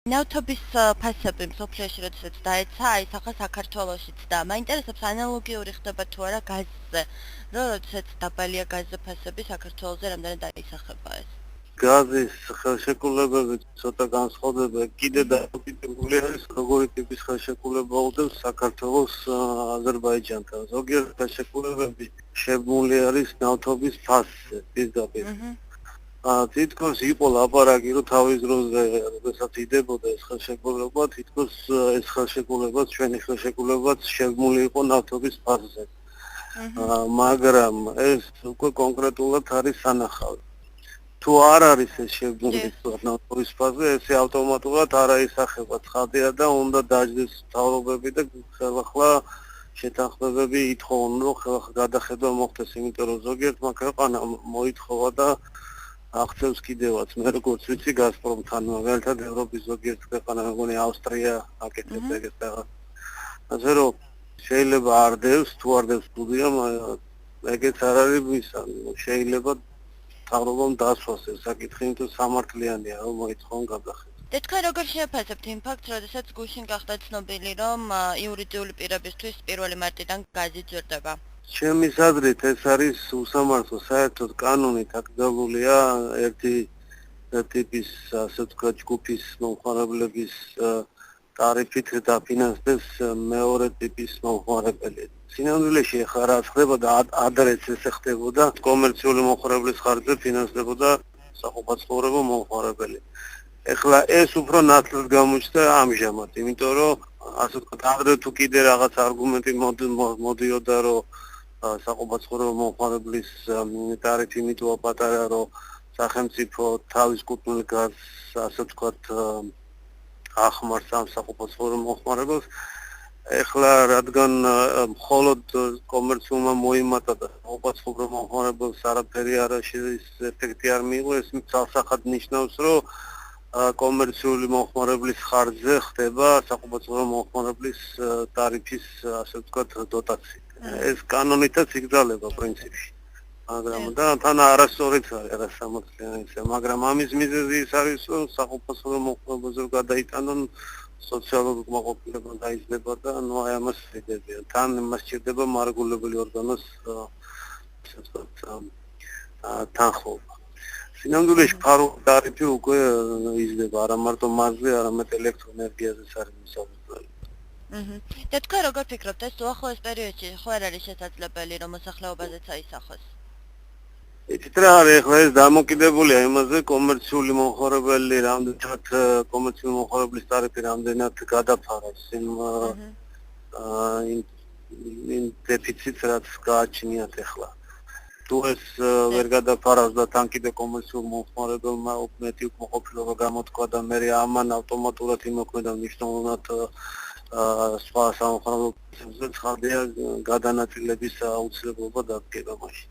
ნავთობის ფასები მსოფლიოში როდესაც დაეცა, აისახა საქართველოშიც და მაინტერესებს ანალოგიური ხდება თუ არა გაზზე, რომ როდესაც დაბალია გაზზე ფასები საქართველოზე რამდენად დაისახება ეს. გაზის ხელშეკრულებები ცოტა განსხვავდება, კიდე დამოკიდებული არის როგორი ტიპის ხელშეკრულება უდევს საქართველოს აზერბაიჯანთან. ზოგიერთ ხელშეკრულებები შეგმული არის ნავთობის ფასზე, პირდაპირ. თითქოს იყო ლაპარაკი, რომ თავის დროზე, როდესაც იდებოდა ეს ხელშეკრულება, თითქოს ეს ხელშეკრულება, ჩვენი ხელშეკრულებაც შეგმული იყო ნავთობის ფასზე. მაგრამ ეს უკვე კონკრეტულად არის სანახავი. თუ არ არის ეს შეგმული ნავთობის ფასზე, ესე ავტომატურად არ აისახება ცხადია და უნდა დაждდეს მთავრობები და ხელახლა შეთანხმებები ითხოვონ, რომ ხელახლა გადახედვა მოხდეს, იმიტომ რომ ზოგიერთმა ქვეყანამ მოითხოვა და აღწევს კიდევაც. მე როგორც ვიცი, გაზპრომთან მაგალითად ევროპის ზოგიერთ ქვეყანა, მეგონი ავსტრია აკეთებს ეგეთ რაღაც. ასე რომ შეიძლება არ დევს, თუ არ დევს გუდია, ეგეც არ არის მისა. შეიძლება მთავრობამ დასვას ეს საკითხი, იმიტომ სამართლიანია, რომ მოითხოვონ გადახედვა. და თქვენ როგორ შეაფასებთ იმ ფაქტს, როდესაც გუშინ გახდა ცნობილი, რომ იურიდიული პირებისთვის 1 მარტიდან გაზი ძვირდება? ჩემის აზრით ეს არის უსამართლო, საერთოდ კანონით აკრძალულია ერთი ტიპის, ასე ვთქვათ, ჯგუფის მომხმარებლების ტარიფით დაფინანსდეს მეორე ტიპის მომხმარებელი. სინამდვილეში ახლა რა ხდებოდა, ადრეც ესე ხდებოდა, კომერციული მომხმარებლის ხარჯზე ფინანსდებოდა საყოფაცხოვრებო მომხმარებელი. ეხლა ეს უფრო ნათლად გამოჩნდა ამჟამად, იმიტომ რომ ასე ვთქვათ, ადრე თუ კიდე რაღაც არგუმენტი მოდიოდა, რომ საყოფაცხოვრებო მომხმარებლის ტარიფი იმითოა პატარა, რომ სახელმწიფო თავის კუთვნილ გაზს, ასე ვთქვათ, ახმარს ამ საყოფაცხოვრებო მომხმარებელს. ეხლა რადგან მხოლოდ კომერციულმა მოიმატა და საყოფაცხოვრებო მომხმარებელს არაფერი არის ეფექტი არ მიიღო, ეს ცალსახად ნიშნავს, რომ კომერციული მომხმარებლის ხარჯზე ხდება საყოფაცხოვრებო მომხმარებლის ტარიფის, ასე ვთქვათ, დოტაცია. ეს კანონითაც იკრძალება პრინციპში. მაგრამ და თან არასწორიც არის, არასამართლიანი ისე, მაგრამ ამის მიზეზი ის არის, რომ საყოფაცხოვრებო მომხმარებელზე გადაიტანონ სოციალური კმაყოფილება დაიძლება და ნუ აი ამას ვიდებიან. თან იმას სჭირდება მარგულებელი ორგანოს, ასე ვთქვათ, თანხმობა. სინამდვილეში ფარული ტარიფი უკვე იზრდება, არა მარტო მაზზე, არამედ ელექტროენერგიაზეც არის მისაღებელი. და თქვენ როგორ ფიქრობთ, ეს უახლოეს პერიოდში ხო არ არის შესაძლებელი, რომ მოსახლეობაზეც აისახოს? იცით რა არის, ეხლა ეს დამოკიდებულია იმაზე, კომერციული მომხმარებელი რამდენად კომერციული მომხმარებლის ტარიფი რამდენად გადაფარავს იმ დეფიციტს, რაც გააჩნიათ ეხლა. თუ ეს ვერ გადაფარავს და თან კიდე კომერციულ მომხმარებელმა მეტი უკმაყოფილება გამოთქვა და მე ამან ავტომატურად იმოქმედა მნიშვნელოვნად სხვა სამომხმარებლო პროცესებზე, ცხადია გადანაწილების აუცილებლობა დადგება მაშინ.